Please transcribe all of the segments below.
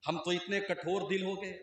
हम तो इतने कठोर दिल हो गए,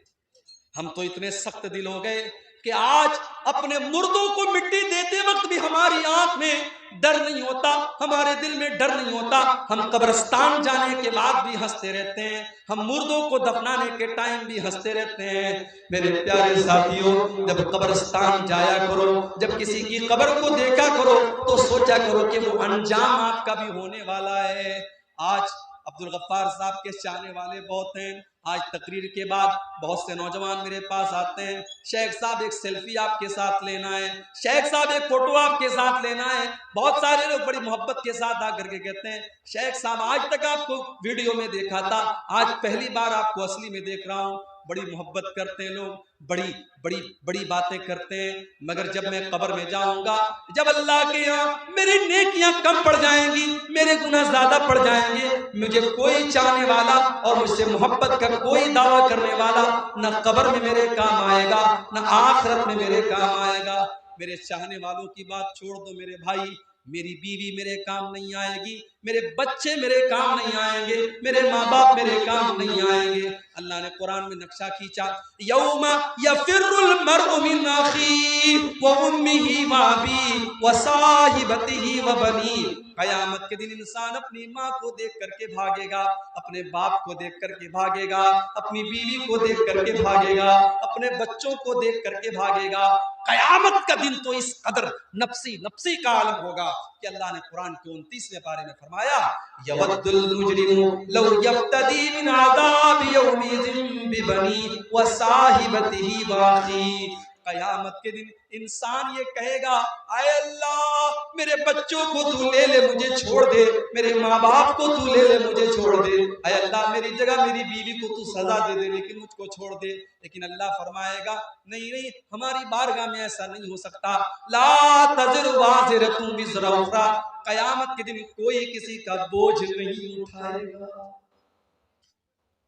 हम तो इतने सख्त दिल हो गए कि आज अपने मुर्दों को मिट्टी देते वक्त भी हमारी आंख में डर नहीं होता, हमारे दिल में डर नहीं होता। हम कब्रिस्तान जाने के बाद भी हंसते रहते हैं, हम मुर्दों को दफनाने के टाइम भी हंसते रहते हैं। मेरे प्यारे साथियों, जब कब्रिस्तान जाया करो, जब किसी की कब्र को देखा करो तो सोचा करो कि वो अंजाम आपका भी होने वाला है। आज अब्दुल गफ्फार साहब के चाहने वाले बहुत हैं। आज तकरीर के बाद बहुत से नौजवान मेरे पास आते हैं, शेख साहब एक सेल्फी आपके साथ लेना है, शेख साहब एक फोटो आपके साथ लेना है। बहुत सारे लोग बड़ी मोहब्बत के साथ आकर के कहते हैं, शेख साहब आज तक आपको वीडियो में देखा था, आज पहली बार आपको असली में देख रहा हूँ। बड़ी मोहब्बत करते हैं लोग, बड़ी बड़ी बड़ी बातें करते हैं, मगर जब मैं कब्र में जाऊंगा, जब अल्लाह के यहाँ मेरी नेकियां कम पड़ जाएंगी, मेरे गुनाह ज्यादा पड़ जाएंगे, मुझे कोई चाहने वाला और मुझसे मोहब्बत का कोई दावा करने वाला न कब्र में मेरे काम आएगा, न आखिरत में मेरे काम आएगा। मेरे चाहने वालों की बात छोड़ दो मेरे भाई, मेरी बीवी मेरे काम नहीं आएगी, मेरे बच्चे मेरे काम नहीं आएंगे, मेरे माँ बाप मेरे काम नहीं आएंगे। अल्लाह ने कुरान में नक्शा खींचा, यौमा यफिरुल मर्उ मिन अखीही व उम्मिही व अबीही व साहिबतिही व बनीही। कयामत के दिन इंसान अपनी माँ को देख करके भागेगा, अपने बाप को देख करके भागेगा, अपनी बीवी को देख करके भागेगा, अपने बच्चों को देख करके भागेगा। कयामत का दिन तो इस कदर नफ्सी नफ्सी का आलम होगा कि अल्लाह ने कुरान के 29वें पारे में फरमाया, यवद्दुल मुजरिमु लौ यफ्तदी मिन अज़ाबि यौमिज़िन बिबनी व साहिबतिही व अखी। कयामत के दिन इंसान ये कहेगा, आए अल्लाह मेरे बच्चों को तू ले ले, मुझे छोड़ दे, मेरे माँ बाप को तू ले ले, मुझे छोड़ दे, आए अल्लाह मेरी जगह मेरी बीवी को तू सजा दे दे, लेकिन मुझको छोड़ दे। लेकिन अल्लाह फरमाएगा, नहीं नहीं, हमारी बारगाह में ऐसा नहीं हो सकता। ला तज़िरु वाज़िरतुन विज़रा उख़रा। कयामत के दिन कोई किसी का बोझ नहीं उठाएगा।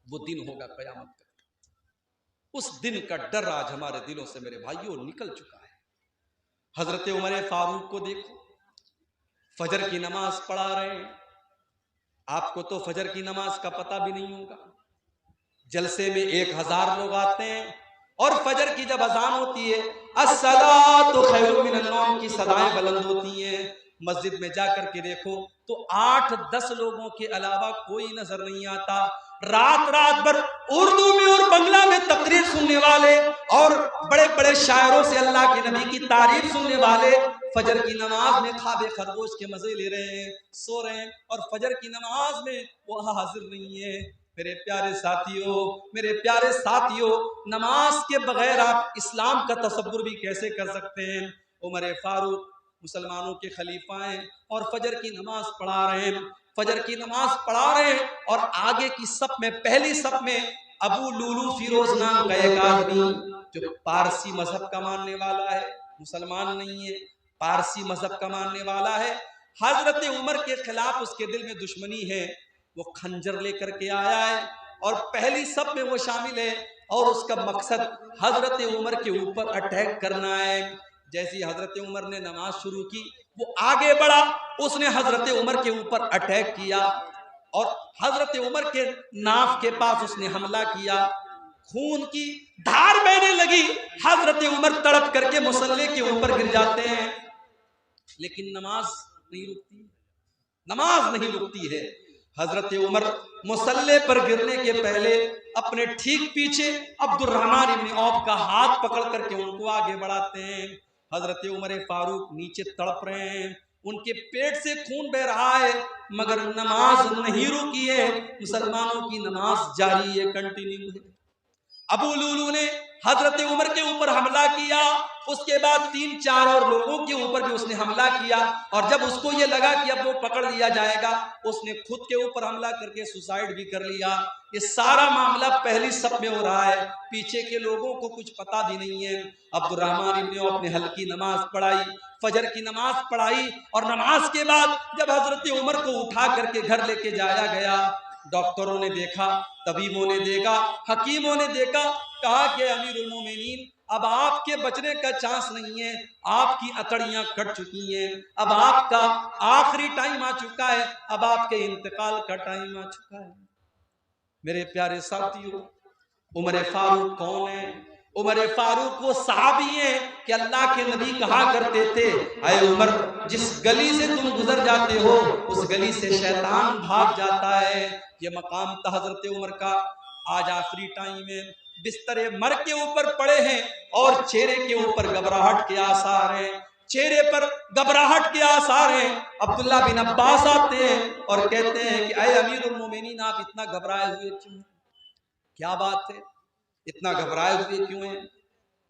वो दिन होगा कयामत का, उस दिन का डर आज हमारे दिलों से मेरे भाइयों निकल चुका है। हजरत उमर फारूक को देखो, फजर की नमाज पढ़ा रहे हैं। आपको तो फजर की नमाज का पता भी नहीं होगा। जलसे में 1000 लोग आते हैं और फजर की जब अजान होती है, अस्सलातु खैरुम मिनन नौम की सदाएं बुलंद होती हैं। मस्जिद में जाकर के देखो तो 8-10 लोगों के अलावा कोई नजर नहीं आता। रात रात भर उर्दू में और बंगला में तकरीर सुनने वाले और बड़े बड़े शायरों से अल्लाह के नबी की तारीफ सुनने वाले फजर की नमाज में ख्वाब खरगोश के मजे ले रहे हैं, सो रहे हैं, और फजर की नमाज में वो हाजिर नहीं है। मेरे प्यारे साथियों, मेरे प्यारे साथियों, नमाज के बगैर आप इस्लाम का तसव्वुर भी कैसे कर सकते हैं। उमर फारूक मुसलमानों के खलीफा हैं और फजर की नमाज पढ़ा रहे हैं, फजर की नमाज पढ़ा रहे हैं, और आगे की सफ में, पहली सफ में अबू लूलू फिरोज नाम का एक आदमी जो पारसी मजहब का मानने वाला है, मुसलमान नहीं है, पारसी मजहब का मानने वाला है। हजरत उमर के खिलाफ उसके दिल में दुश्मनी है। वो खंजर लेकर के आया है और पहली सफ में वो शामिल है और उसका मकसद हजरत उमर के ऊपर अटैक करना है। जैसी हजरत उमर ने नमाज शुरू की, वो आगे बढ़ा, उसने हजरत उमर के ऊपर अटैक किया और हजरत उमर के नाफ के पास उसने हमला किया। खून की धार बहने लगी, हजरत उमर तड़प करके मुसल्ले के ऊपर गिर जाते हैं, लेकिन नमाज नहीं रुकती, नमाज नहीं रुकती है। हजरत उमर मुसल्ले पर गिरने के पहले अपने ठीक पीछे अब्दुर्रहमान इब्न औफ का हाथ पकड़ करके उनको आगे बढ़ाते हैं। हजरत उमर फारूक नीचे तड़प रहे हैं, उनके पेट से खून बह रहा है, मगर नमाज नहीं रुकी है, मुसलमानों की नमाज जारी है, कंटिन्यू है। अबू लूलू ने हजरत उमर के ऊपर हमला किया, उसके बाद 3-4 और लोगों के ऊपर भी उसने हमला किया, और जब उसको ये लगा कि अब वो पकड़ लिया जाएगा, उसने खुद के ऊपर हमला करके सुसाइड भी कर लिया। ये सारा मामला पहली सफ में हो रहा है, पीछे के लोगों को कुछ पता भी नहीं है। अब्दुर्रहमान इब्न औफ ने हल्की नमाज पढ़ाई, फजर की नमाज पढ़ाई, और नमाज के बाद जब हजरत उमर को उठा करके घर लेके जाया गया, डॉक्टरों ने देखा, तबीबों ने देखा, हकीमों ने देखा, कहा कि अमीरुल मोमिनीन अब आपके बचने का चांस नहीं है, आपकी अकड़ियां कट चुकी हैं, अब आपका आखिरी टाइम आ चुका है, अब आपके इंतकाल का टाइम आ चुका है। मेरे प्यारे साथियों, उमर फारूक कौन है? उमर फारूक वो सहाबी हैं कि अल्लाह के नबी कहा करते थे, अय उमर, जिस गली से तुम गुजर जाते हो उस गली से शैतान भाग जाता है। ये मकाम था हजरत उमर का। आज आखिरी टाइम में बिस्तरे मर के ऊपर पड़े हैं और चेहरे के ऊपर घबराहट के आसार हैं, चेहरे पर घबराहट के आसार हैं। अब्दुल्ला बिन अब्बास आते हैं और कहते हैं कि अय अमीरुल मोमिनीन, आप इतना घबराए हुए क्यों? क्या बात है, इतना घबराए हुए क्यों हैं?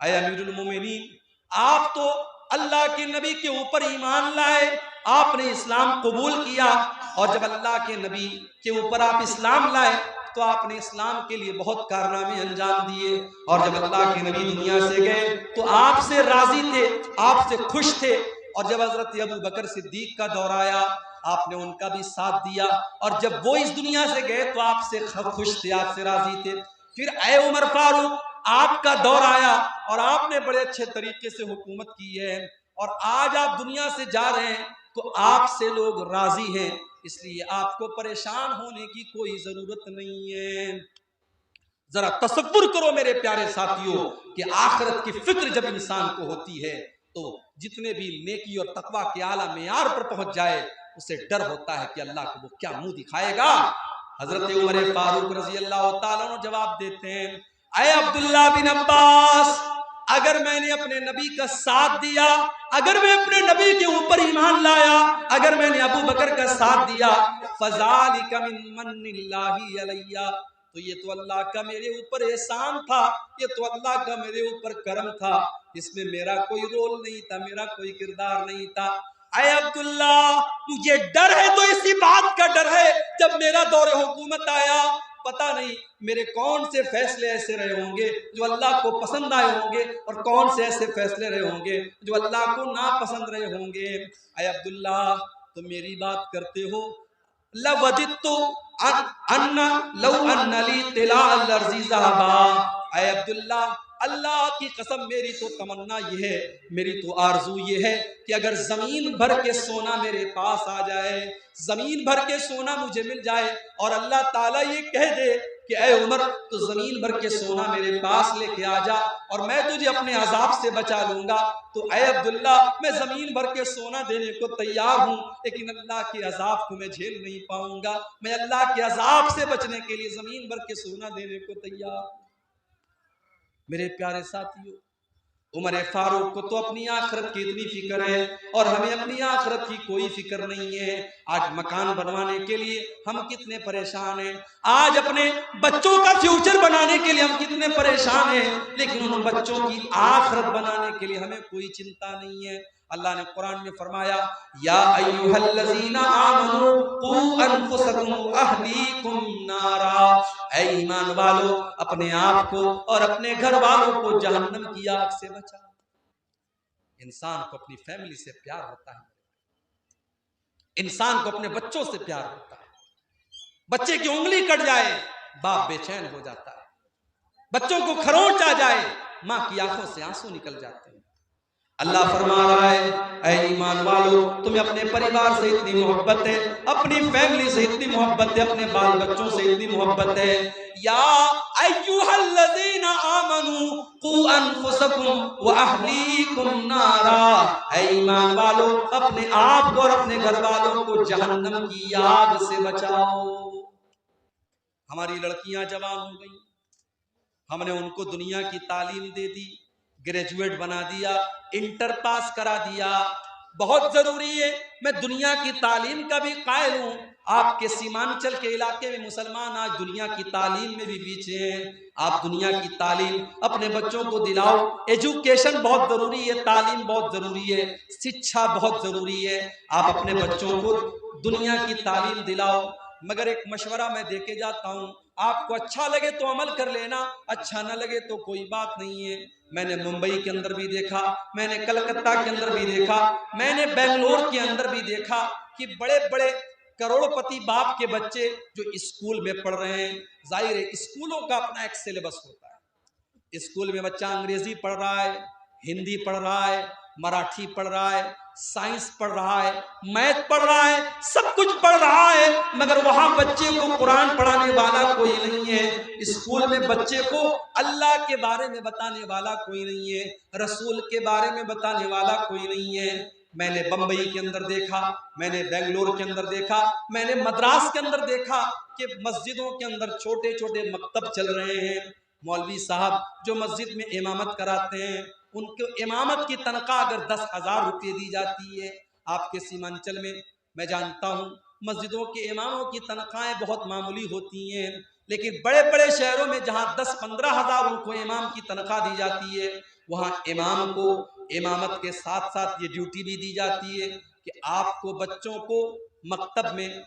अय अमीरुल मोमिनीन, आप तो अल्लाह के नबी के ऊपर ईमान लाए, आपने इस्लाम कबूल किया, और जब अल्लाह के नबी के ऊपर आप इस्लाम लाए तो आपने इस्लाम के लिए बहुत कारनामे अंजाम दिए, और जब अल्लाह के नबी दुनिया से गए तो आपसे राजी थे, आपसे खुश थे। और जब हजरत अबू बकर सिद्दीक का दौर आया, आपने उनका भी साथ दिया, और जब वो इस दुनिया से गए तो आपसे खुश थे, आपसे राजी थे। फिर अय उमर फारूक, आपका दौर आया और आपने बड़े अच्छे तरीके से हुकूमत की है, और आज आप दुनिया से जा रहे हैं तो आपसे लोग राजी हैं, इसलिए आपको परेशान होने की कोई जरूरत नहीं है। जरा तसव्वुर करो मेरे प्यारे साथियों कि आखिरत की फिक्र जब इंसान को होती है तो जितने भी नेकी और तकवा के आला मेयार पर पहुंच जाए, उसे डर होता है कि अल्लाह को वो क्या मुंह दिखाएगा। हजरत उमर फारूक रजी अल्लाह ताला अन्हु जवाब देते हैं, अय अब्दुल्ला बिन अब्बास, अगर मैंने अपने नबी का साथ दिया, अगर मैं अपने नबी के ऊपर ईमान लाया, अगर मैंने अबू बकर का साथ दिया, फज़ालिका मिन मन्निल्लाहि अलैया, तो ये तो अल्लाह का मेरे ऊपर एहसान था, ये तो अल्लाह का मेरे ऊपर करम था, इसमें मेरा कोई रोल नहीं था, मेरा कोई किरदार नहीं था। अय अब्दुल्ला, मुझे डर है तो इसी बात का डर है, जब मेरा दौरे हुकूमत आया, पता नहीं मेरे कौन से फैसले ऐसे रहे होंगे जो अल्लाह को पसंद आए होंगे, और कौन से ऐसे फैसले रहे होंगे जो अल्लाह को नापसंद रहे होंगे। अय अब्दुल्ला, तो मेरी बात करते हो, लवदित्तु अन्ना लौ अन्ना ली तिला अर्ज़ी ज़हबा, अय अब्दुल्ला, अल्लाह की कसम, मेरी तो तमन्ना ये है, मेरी तो आरजू ये है कि अगर जमीन भर के सोना मेरे पास आ जाए, जमीन भर के सोना मुझे मिल जाए, और अल्लाह ताला ये कह दे कि ऐ उमर, तो जमीन भर के सोना मेरे पास लेके आ जा और मैं तुझे अपने अजाब से बचा लूंगा, तो ऐ अब्दुल्ला, मैं जमीन भर के सोना देने को तैयार हूँ, लेकिन अल्लाह के अजाब को मैं झेल नहीं पाऊंगा। मैं अल्लाह के अजाब से बचने के लिए जमीन भर के सोना देने को तैयार। मेरे प्यारे साथियों, उमर फारूक को तो अपनी आखिरत की इतनी फिक्र है, और हमें अपनी आखिरत की कोई फिक्र नहीं है। आज मकान बनवाने के लिए हम कितने परेशान हैं, आज अपने बच्चों का फ्यूचर बनाने के लिए हम कितने परेशान हैं, लेकिन उन बच्चों की आखिरत बनाने के लिए हमें कोई चिंता नहीं है। अल्लाह ने कुरान में फरमाया, या अय्युहल्लज़ीना आमनू कू अनफुसकुम व अहलीकुम नारा, ऐ ईमान वालों, अपने आप को और अपने घर वालों को जहन्नम की आग से बचाओ। इंसान को अपनी फैमिली से प्यार होता है, इंसान को अपने बच्चों से प्यार होता है। बच्चे की उंगली कट जाए, बाप बेचैन हो जाता है, बच्चों को खरोंच आ जाए, मां की आंखों से आंसू निकल जाते हैं। अल्लाह फरमा रहा है, ऐ ईमान वालों, तुम्हें अपने परिवार से इतनी मोहब्बत है, अपनी फैमिली से इतनी मोहब्बत है, अपने बाल बच्चों से इतनी मोहब्बत है, या अय्युहल्लज़ीना आमनू कू अनफुसकुम व अहलीकुम नारा, ऐ ईमान वालों, अपने आप को और अपने घर वालों को जहन्नम की आग से बचाओ। हमारी लड़कियां जवान हो गई, हमने उनको दुनिया की तालीम दे दी, ग्रेजुएट बना दिया, इंटर पास करा दिया, बहुत जरूरी है। मैं दुनिया की तालीम का भी कायल हूँ। आपके सीमांचल के इलाके में मुसलमान आज दुनिया की तालीम में भी पीछे हैं। आप दुनिया की तालीम अपने बच्चों को दिलाओ। एजुकेशन बहुत जरूरी है, तालीम बहुत जरूरी है, शिक्षा बहुत जरूरी है। आप अपने बच्चों को दुनिया की तालीम दिलाओ। मगर एक मशवरा मैं देके जाता हूँ, आपको अच्छा लगे तो अमल कर लेना, अच्छा ना लगे तो कोई बात नहीं है। मैंने मुंबई के अंदर भी देखा, मैंने कलकत्ता के अंदर भी देखा, मैंने बेंगलोर के अंदर भी देखा कि बड़े बड़े करोड़पति बाप के बच्चे जो स्कूल में पढ़ रहे हैं। जाहिर है स्कूलों का अपना एक सिलेबस होता है। स्कूल में बच्चा अंग्रेजी पढ़ रहा है, हिंदी पढ़ रहा है, मराठी पढ़ रहा है, साइंस पढ़ रहा है, मैथ पढ़ रहा है, सब कुछ पढ़ रहा है, मगर वहां बच्चे को कुरान पढ़ाने वाला कोई नहीं है। स्कूल में बच्चे को अल्लाह के बारे में बताने वाला कोई नहीं है, रसूल के बारे में बताने वाला कोई नहीं है। मैंने बंबई के अंदर देखा, मैंने बेंगलोर के अंदर देखा, मैंने मद्रास के अंदर देखा कि मस्जिदों के अंदर छोटे छोटे मकतब चल रहे हैं। मौलवी साहब जो मस्जिद में इमामत कराते हैं, उनको इमामत की तनख्वाह अगर 10,000 रुपये दी जाती है, आपके सीमांचल में मैं जानता हूँ मस्जिदों के इमामों की तनख्वाहें बहुत मामूली होती हैं, लेकिन बड़े बड़े शहरों में जहाँ 10-15 हज़ार उनको इमाम की तनख्वाह दी जाती है, वहाँ इमाम को इमामत के साथ साथ ये ड्यूटी भी दी जाती है कि आपको बच्चों को मकतब में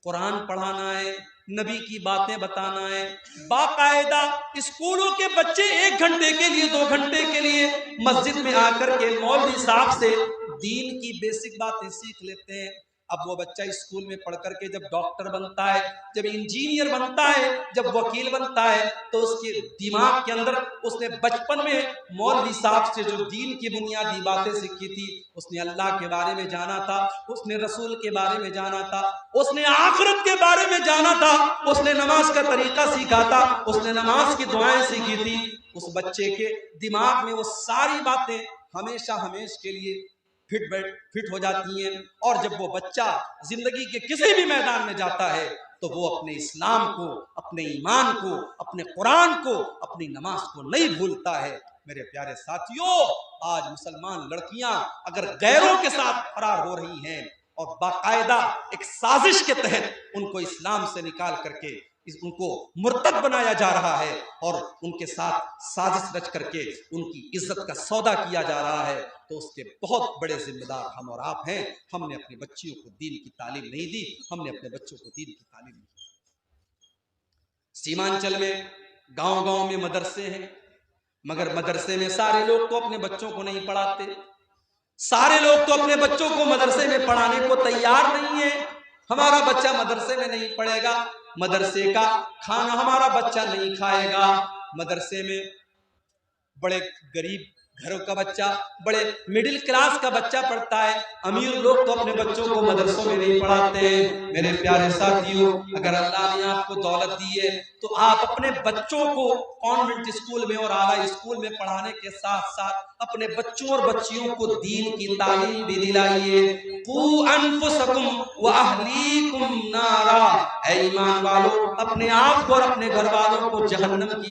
कुरान पढ़ाना है, नबी की बातें बताना है। बाकायदा स्कूलों के बच्चे 1 घंटे के लिए 2 घंटे के लिए मस्जिद में आकर के मौलवी साहब से दीन की बेसिक बातें सीख लेते हैं। अब वो बच्चा स्कूल में पढ़ करके जब डॉक्टर बनता है, जब इंजीनियर बनता है, जब वकील बनता है, तो उसके दिमाग के अंदर उसने बचपन में मौलवी साहब से जो दीन की बुनियादी बातें सीखी थी, उसने अल्लाह के बारे में जाना था, उसने रसूल के बारे में जाना था, उसने आखिरत के बारे में जाना था, उसने नमाज का तरीका सीखा था, उसने नमाज की दुआएं सीखी थी। उस बच्चे के दिमाग में वो सारी बातें हमेशा के लिए फिट हो जाती हैं। और जब वो बच्चा जिंदगी के किसी भी मैदान में जाता है तो वो अपने इस्लाम को, अपने ईमान को, अपने कुरान को, अपनी नमाज को नहीं भूलता है। मेरे प्यारे साथियों, आज मुसलमान लड़कियां अगर गैरों के साथ फरार हो रही हैं और बाकायदा एक साजिश के तहत उनको इस्लाम से निकाल करके उनको मुर्तद बनाया जा रहा है और उनके साथ साजिश रच करके उनकी इज्जत का सौदा किया जा रहा है, तो उसके बहुत बड़े जिम्मेदार हम और आप हैं। हमने अपनी बच्चियों को दीन की तालीम नहीं दी, हमने अपने बच्चों को दीन की तालीम नहीं दी। सीमांचल में गांव-गांव में मदरसे हैं, मगर मदरसे में सारे लोग तो अपने बच्चों को नहीं पढ़ाते, सारे लोग तो अपने बच्चों को मदरसे में पढ़ाने को तैयार नहीं है। हमारा बच्चा मदरसे में नहीं पढ़ेगा, मदरसे का खाना हमारा बच्चा नहीं खाएगा। मदरसे में बड़े गरीब घरों का बच्चा, बड़े मिडिल क्लास का बच्चा पढ़ता है, अमीर लोग तो अपने बच्चों को मदरसों में नहीं पढ़ाते हैं। मेरे प्यारे साथियों, अगर अल्लाह ने आपको दौलत दी है तो आप अपने बच्चों को कॉन्वेंट स्कूल में और आला स्कूल में पढ़ाने के साथ साथ अपने बच्चों और बच्चियों को दीन की तालीम भी दिलाइए। कू अनफुसकुम व अहलीकुम नारा, ऐ ईमान वालों, अपने आप को और अपने घर वालों को जहन्नम की